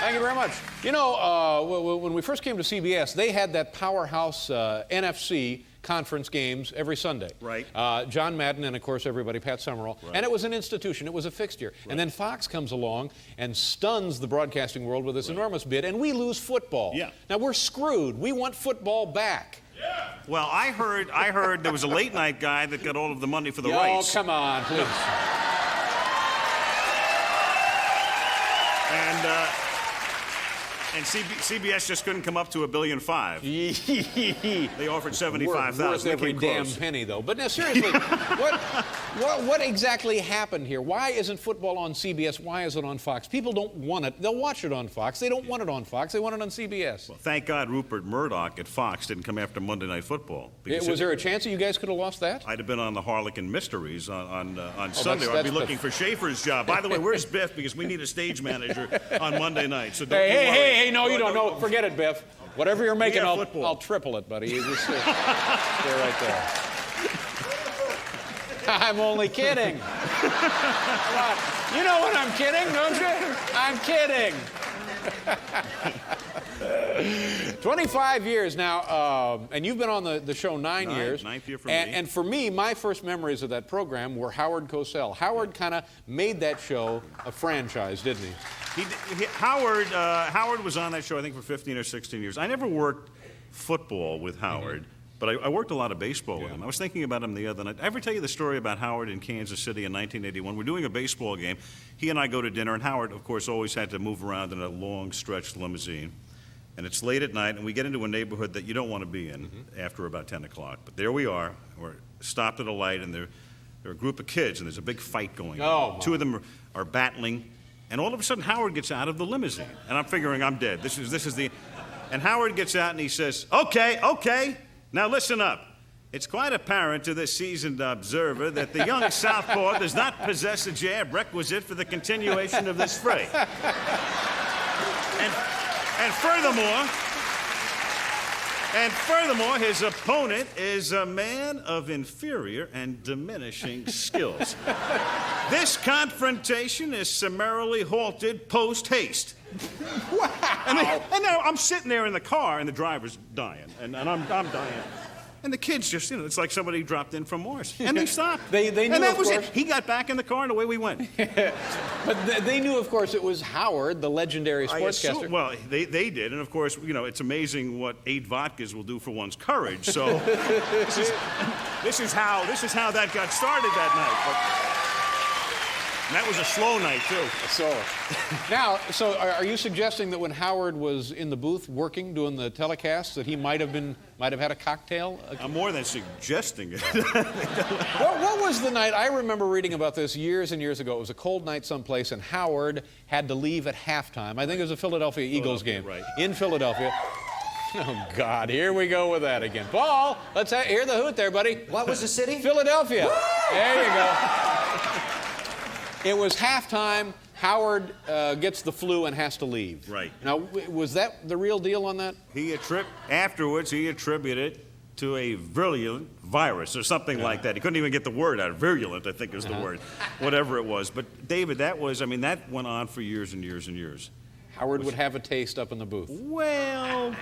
Thank you very much. You know, when we first came to CBS, they had that powerhouse NFC conference games every Sunday. Right. John Madden and, of course, everybody, Pat Summerall. Right. And it was an institution. It was a fixture. Right. And then Fox comes along and stuns the broadcasting world with this enormous bid, and we lose football. Yeah. Now, we're screwed. We want football back. Yeah. Well, I heard there was a late-night guy that got all of the money for the rights. Oh, come on, please. And CBS just couldn't come up to $1.5 billion. They offered $75,000. Worth every damn penny, though. But now, seriously, what exactly happened here? Why isn't football on CBS? Why is it on Fox? People don't want it. They'll watch it on Fox. They don't want it on Fox. They want it on CBS. Well, thank God Rupert Murdoch at Fox didn't come after Monday Night Football. Was there a chance that you guys could have lost that? I'd have been on the Harlequin Mysteries on Sunday. I'd be looking for Schaefer's job. By the way, where's Biff? Because we need a stage manager on Monday night. So don't Hey, no, you don't know. Forget it, Biff. Whatever you're making, I'll triple it, buddy. You just stay right there. I'm only kidding. Come on. You know when I'm kidding, don't you? I'm kidding. 25 years now, and you've been on the show 9 years. Ninth year for me. And for me, my first memories of that program were Howard Cosell. Howard kind of made that show a franchise, didn't he? Howard was on that show, I think, for 15 or 16 years. I never worked football with Howard, but I worked a lot of baseball with him. I was thinking about him the other night. I ever tell you the story about Howard in Kansas City in 1981? We're doing a baseball game. He and I go to dinner, and Howard, of course, always had to move around in a long, stretched limousine. And it's late at night, and we get into a neighborhood that you don't want to be in after about 10 o'clock. But there we are. We're stopped at a light, and there are a group of kids, and there's a big fight going on. Two of them are battling. And all of a sudden, Howard gets out of the limousine. And I'm figuring I'm dead. This is the... And Howard gets out and he says, okay, now listen up. It's quite apparent to this seasoned observer that the young southpaw does not possess a jab requisite for the continuation of this fray. And furthermore, his opponent is a man of inferior and diminishing skills. This confrontation is summarily halted post-haste. Wow. And now I'm sitting there in the car, and the driver's dying, and I'm dying. And the kids just, it's like somebody dropped in from Mars. And they stopped. They knew, and that of was course. it. He got back in the car, and away we went. But they knew, of course, it was Howard, the legendary sportscaster. Well, they did. And, of course, it's amazing what 8 vodkas will do for one's courage. So this is how that got started that night. And that was a slow night, too. So are you suggesting that when Howard was in the booth working, doing the telecasts, that he might have had a cocktail? I'm more than suggesting it. What was the night? I remember reading about this years and years ago. It was a cold night someplace, and Howard had to leave at halftime. I think it was a Philadelphia Eagles game. Right. In Philadelphia. Oh, God, here we go with that again. Paul, let's hear the hoot there, buddy. What was the city? Philadelphia. There you go. It was halftime. Howard gets the flu and has to leave. Right. Now, was that the real deal on that? Afterwards, he attributed it to a virulent virus or something like that. He couldn't even get the word out. Virulent, I think, is the word. Whatever it was. But, David, that went on for years and years and years. Howard would have a taste up in the booth. Well,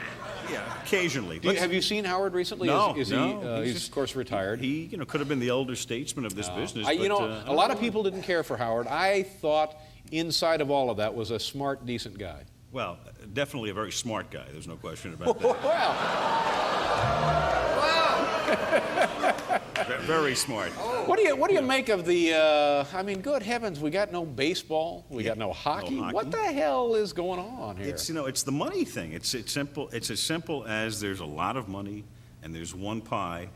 yeah, occasionally. Have you seen Howard recently? No, He's of course retired. He could have been the elder statesman of this business. A lot of people didn't care for Howard. I thought inside of all of that was a smart, decent guy. Well, definitely a very smart guy. There's no question about that. Wow. Very smart. What do you make of the? Good heavens, we got no baseball, we got no hockey. What the hell is going on here? It's the money thing. It's simple. It's as simple as there's a lot of money, and there's one pie,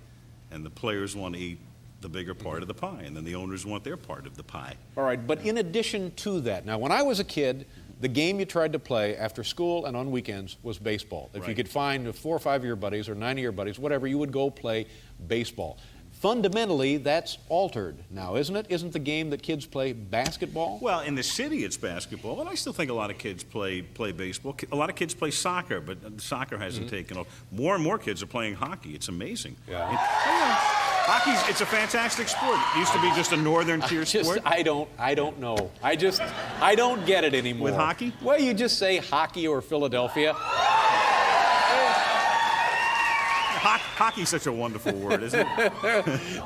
and the players want to eat the bigger part of the pie, and then the owners want their part of the pie. All right, but in addition to that, now when I was a kid, the game you tried to play after school and on weekends was baseball. If you could find 4 or 5 of your buddies or 9 of your buddies, whatever, you would go play baseball. Fundamentally, that's altered now, isn't it? Isn't the game that kids play basketball? Well, in the city, it's basketball, and I still think a lot of kids play baseball. A lot of kids play soccer, but soccer hasn't taken off. More and more kids are playing hockey. It's amazing. Yeah. Hockey's, it's a fantastic sport. It used to be just a northern tier sport. I don't know. I don't get it anymore. With hockey? Well, you just say hockey or Philadelphia. Hockey's such a wonderful word, isn't it?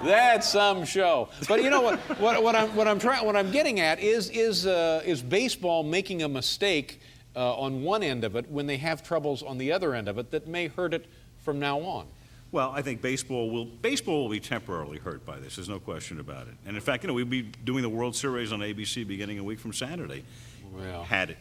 That's some show. But you know what I'm getting at is baseball making a mistake on one end of it when they have troubles on the other end of it that may hurt it from now on. Well, I think baseball will be temporarily hurt by this. There's no question about it. And in fact, we'd be doing the World Series on ABC beginning a week from Saturday. Well, had it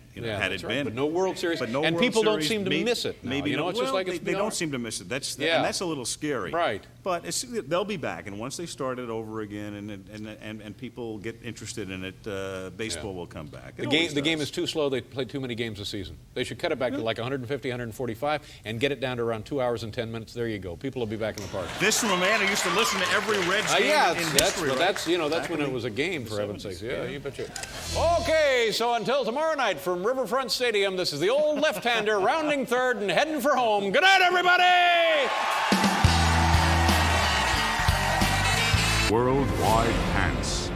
been. But no World Series, and World people don't seem to miss it now. Maybe it's just like they don't seem to miss it. And that's a little scary. Right. But they'll be back, and once they start it over again, and people get interested in it, baseball will come back. The game is too slow. They play too many games a season. They should cut it back to like 150, 145, and get it down to around 2 hours and 10 minutes. There you go. People will be back in the park. This from a man who used to listen to every Reds game in history. That's when it was a game, for heaven's sakes. Yeah, you betcha. Okay, so until tomorrow night from Riverfront Stadium, this is the old left-hander rounding third and heading for home. Good night, everybody! Worldwide Pants.